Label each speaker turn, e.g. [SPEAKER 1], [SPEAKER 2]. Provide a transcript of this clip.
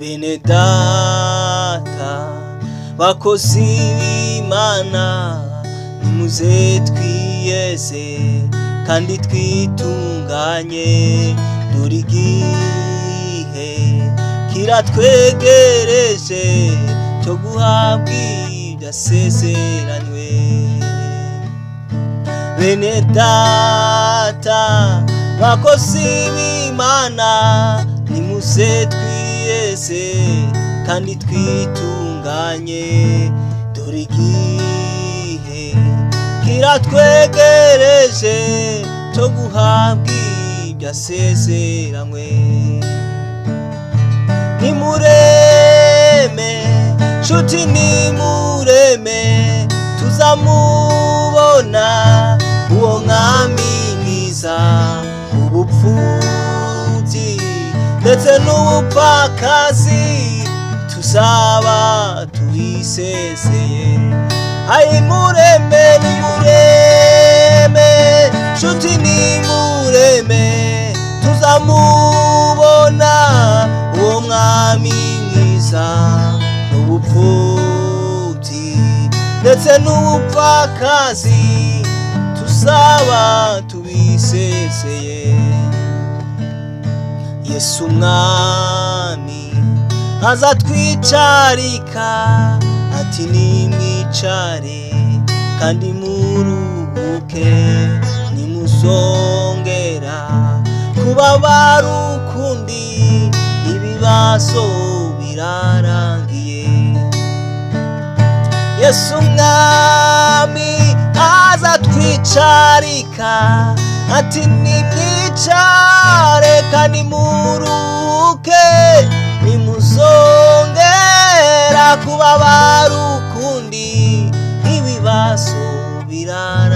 [SPEAKER 1] bene data bakozi b'Imana nimuze twiyeze kandi twitunganye dore igihe kiratwegereje cyo guhabwa ibyasezeranywe. Bene data bakozi b'Imana nimuze twiyeze kandi twitunganye dore igihe kiratwegereje cyo guhabwa ibyasezeranywe. Nimureme nshuti nimureme tuzamubona uwo mwami mwiza, ubupfubyi ndetse n'ubupfakazi tuzaba tuhisezeye. Ayi mureme nimureme nshuti nimureme tuzamubona uwo mwami mwiza, ubupfubyi ndetse n'ubupfakazi tuzaba tubisezeye. Yesu umwami azatwicarika ati nimwicare kandi muruhuke, nimuzongera kubabara ukundi ibibazo birarangiye. Yesu umwami azatwicarika ati nimwicare kandi muruhuke, nimuzongera kubabara ukundi ibibazo birarangiye.